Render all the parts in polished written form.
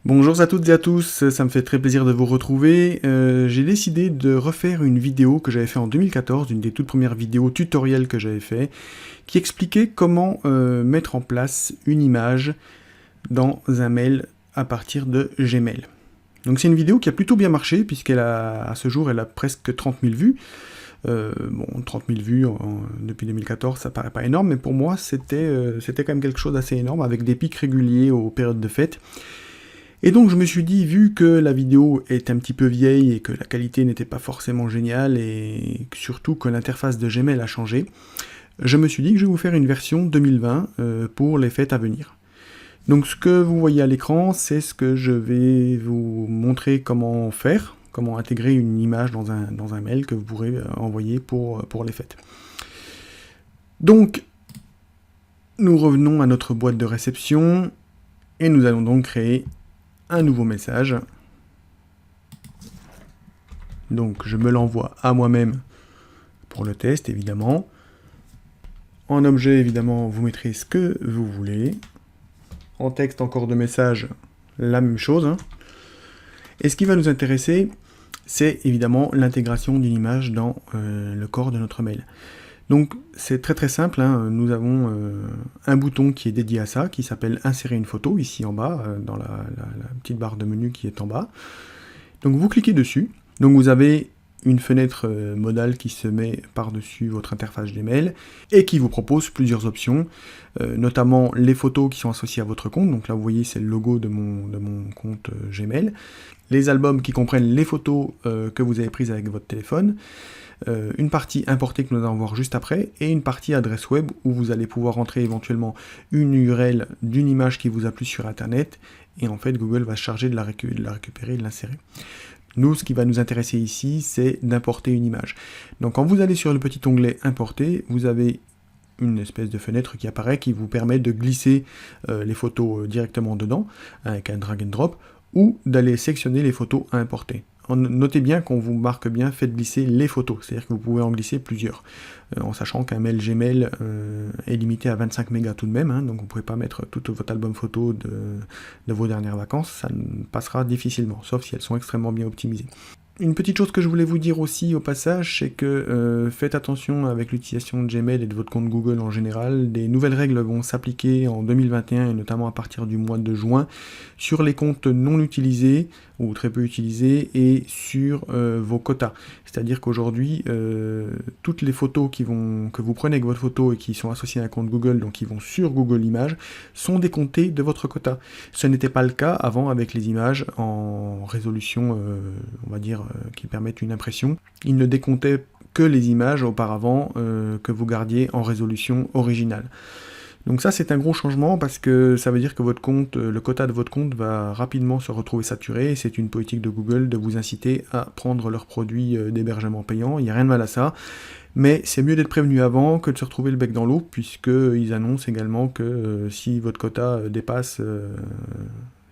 Bonjour à toutes et à tous, ça me fait très plaisir de vous retrouver. J'ai décidé de refaire une vidéo que j'avais fait en 2014, une des toutes premières vidéos tutoriels que j'avais fait, qui expliquait comment mettre en place une image dans un mail à partir de Gmail. Donc c'est une vidéo qui a plutôt bien marché, puisqu'elle a, à ce jour, elle a presque 30 000 vues. Bon, 30 000 vues depuis 2014, ça paraît pas énorme, mais pour moi, c'était quand même quelque chose d'assez énorme, avec des pics réguliers aux périodes de fête. Et donc je me suis dit, vu que la vidéo est un petit peu vieille et que la qualité n'était pas forcément géniale, et surtout que l'interface de Gmail a changé, je me suis dit que je vais vous faire une version 2020 pour les fêtes à venir. Donc ce que vous voyez à l'écran, c'est ce que je vais vous montrer comment faire, comment intégrer une image dans un mail que vous pourrez envoyer pour les fêtes. Donc, nous revenons à notre boîte de réception, et nous allons donc créer un nouveau message. Donc je me l'envoie à moi-même pour le test, évidemment. En objet, évidemment, vous mettrez ce que vous voulez. En texte, encore de message, la même chose. Et ce qui va nous intéresser, c'est évidemment l'intégration d'une image dans le corps de notre mail. Donc c'est très très simple, nous avons un bouton qui est dédié à ça, qui s'appelle insérer une photo, ici en bas, dans la petite barre de menu qui est en bas. Donc vous cliquez dessus, donc vous avez une fenêtre modale qui se met par-dessus votre interface Gmail et qui vous propose plusieurs options, notamment les photos qui sont associées à votre compte, donc là vous voyez c'est le logo de mon compte Gmail, les albums qui comprennent les photos que vous avez prises avec votre téléphone, une partie importée que nous allons voir juste après, et une partie adresse web où vous allez pouvoir entrer éventuellement une URL d'une image qui vous a plu sur internet, et en fait Google va se charger de la récupérer et de l'insérer. Nous, ce qui va nous intéresser ici, c'est d'importer une image. Donc quand vous allez sur le petit onglet importer, vous avez une espèce de fenêtre qui apparaît, qui vous permet de glisser les photos directement dedans, avec un drag and drop, ou d'aller sélectionner les photos à importer. Notez bien qu'on vous marque bien, faites glisser les photos, c'est-à-dire que vous pouvez en glisser plusieurs, en sachant qu'un mail Gmail est limité à 25 mégas tout de même, donc vous ne pouvez pas mettre tout votre album photo de vos dernières vacances, ça passera difficilement, sauf si elles sont extrêmement bien optimisées. Une petite chose que je voulais vous dire aussi au passage, c'est que faites attention avec l'utilisation de Gmail et de votre compte Google en général. Des nouvelles règles vont s'appliquer en 2021 et notamment à partir du mois de juin sur les comptes non utilisés ou très peu utilisés et sur vos quotas. C'est-à-dire qu'aujourd'hui, toutes les photos que vous prenez avec votre photo et qui sont associées à un compte Google, donc qui vont sur Google Images, sont décomptées de votre quota. Ce n'était pas le cas avant avec les images en résolution, on va dire, qui permettent une impression. Il ne décomptait que les images auparavant que vous gardiez en résolution originale. Donc ça c'est un gros changement parce que ça veut dire que votre compte, le quota de votre compte va rapidement se retrouver saturé, et c'est une politique de Google de vous inciter à prendre leurs produits d'hébergement payant, il n'y a rien de mal à ça, mais c'est mieux d'être prévenu avant que de se retrouver le bec dans l'eau, puisqu'ils annoncent également que si votre quota dépasse...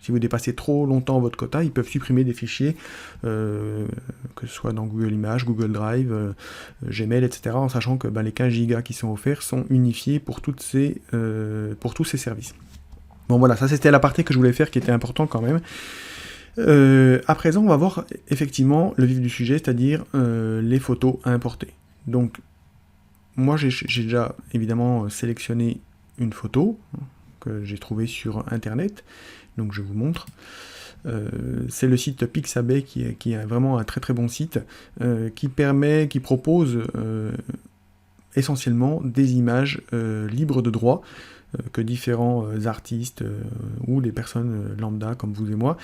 si vous dépassez trop longtemps votre quota, ils peuvent supprimer des fichiers, que ce soit dans Google Images, Google Drive, Gmail, etc., en sachant que les 15 Go qui sont offerts sont unifiés pour tous ces services. Bon voilà, ça c'était la partie que je voulais faire qui était important quand même. À présent, on va voir effectivement le vif du sujet, c'est-à-dire les photos à importer. Donc, moi j'ai déjà évidemment sélectionné une photo que j'ai trouvée sur internet. Donc je vous montre. C'est le site Pixabay qui est vraiment un très très bon site qui propose essentiellement des images libres de droit que différents artistes ou les personnes lambda comme vous et moi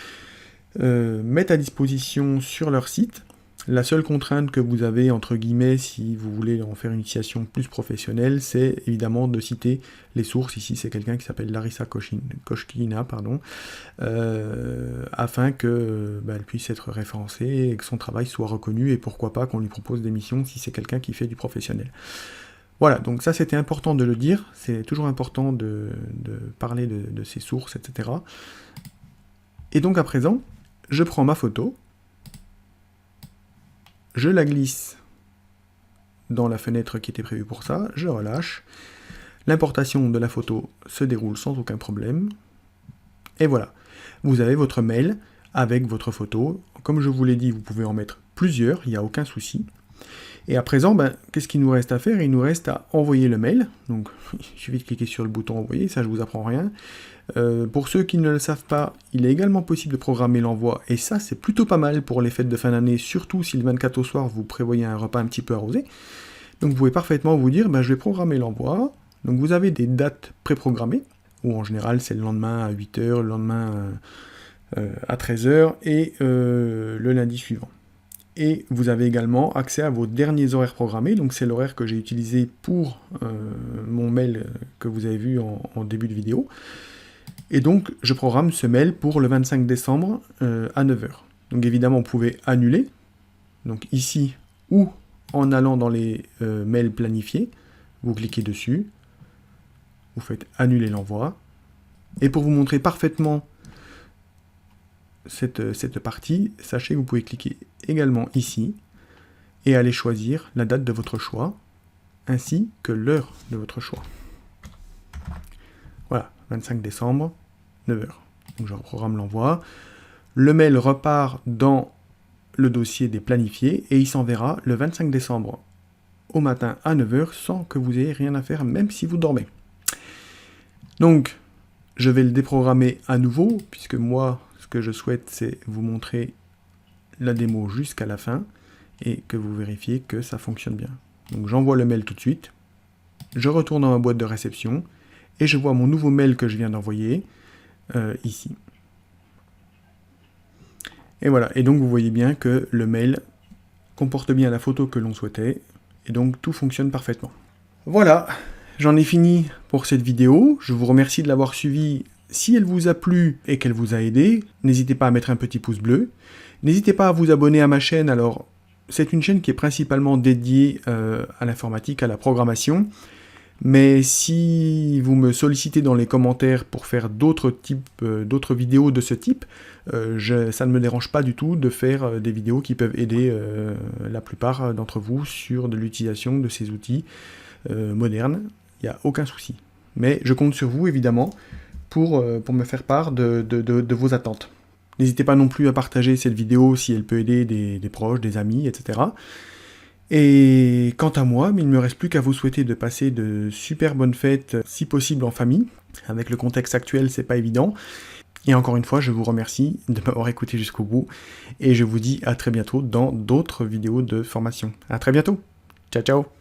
mettent à disposition sur leur site. La seule contrainte que vous avez, entre guillemets, si vous voulez en faire une utilisation plus professionnelle, c'est évidemment de citer les sources. Ici, c'est quelqu'un qui s'appelle Larissa Koshkina, afin qu'elle puisse être référencée et que son travail soit reconnu, et pourquoi pas qu'on lui propose des missions si c'est quelqu'un qui fait du professionnel. Voilà, donc ça c'était important de le dire, c'est toujours important de parler de ses sources, etc. Et donc à présent, je prends ma photo, je la glisse dans la fenêtre qui était prévue pour ça, je relâche, l'importation de la photo se déroule sans aucun problème, et voilà. vous avez votre mail avec votre photo. Comme je vous l'ai dit, vous pouvez en mettre plusieurs, il n'y a aucun souci. Et à présent, qu'est-ce qu'il nous reste à faire? Il nous reste à envoyer le mail. Donc, il suffit de cliquer sur le bouton envoyer, ça je vous apprends rien. Pour ceux qui ne le savent pas, il est également possible de programmer l'envoi, et ça c'est plutôt pas mal pour les fêtes de fin d'année, surtout si le 24 au soir vous prévoyez un repas un petit peu arrosé. Donc vous pouvez parfaitement vous dire, je vais programmer l'envoi. Donc vous avez des dates préprogrammées, où en général c'est le lendemain à 8 h, le lendemain à 13 h, et le lundi suivant. Et vous avez également accès à vos derniers horaires programmés, donc c'est l'horaire que j'ai utilisé pour mon mail que vous avez vu en début de vidéo. Et donc je programme ce mail pour le 25 décembre à 9 h. Donc évidemment vous pouvez annuler, donc ici, ou en allant dans les mails planifiés, vous cliquez dessus, vous faites annuler l'envoi, et pour vous montrer parfaitement cette partie, sachez que vous pouvez cliquer également ici et aller choisir la date de votre choix ainsi que l'heure de votre choix. Voilà, 25 décembre, 9 h. Donc je reprogramme l'envoi. Le mail repart dans le dossier des planifiés et il s'enverra le 25 décembre au matin à 9 h sans que vous ayez rien à faire, même si vous dormez. Donc, je vais le déprogrammer à nouveau, puisque moi, ce que je souhaite, c'est vous montrer la démo jusqu'à la fin et que vous vérifiez que ça fonctionne bien. Donc j'envoie le mail tout de suite, je retourne dans ma boîte de réception et je vois mon nouveau mail que je viens d'envoyer ici. Et voilà, et donc vous voyez bien que le mail comporte bien la photo que l'on souhaitait, et donc tout fonctionne parfaitement. Voilà, j'en ai fini pour cette vidéo, je vous remercie de l'avoir suivie. Si elle vous a plu et qu'elle vous a aidé, n'hésitez pas à mettre un petit pouce bleu. N'hésitez pas à vous abonner à ma chaîne. Alors, c'est une chaîne qui est principalement dédiée à l'informatique, à la programmation. Mais si vous me sollicitez dans les commentaires pour faire d'autres vidéos de ce type, ça ne me dérange pas du tout de faire des vidéos qui peuvent aider la plupart d'entre vous sur de l'utilisation de ces outils modernes. Il n'y a aucun souci. Mais je compte sur vous, évidemment, pour me faire part de vos attentes. N'hésitez pas non plus à partager cette vidéo si elle peut aider des proches, des amis, etc. Et quant à moi, il ne me reste plus qu'à vous souhaiter de passer de super bonnes fêtes, si possible en famille. Avec le contexte actuel, c'est pas évident. Et encore une fois, je vous remercie de m'avoir écouté jusqu'au bout. Et je vous dis à très bientôt dans d'autres vidéos de formation. À très bientôt. Ciao, ciao.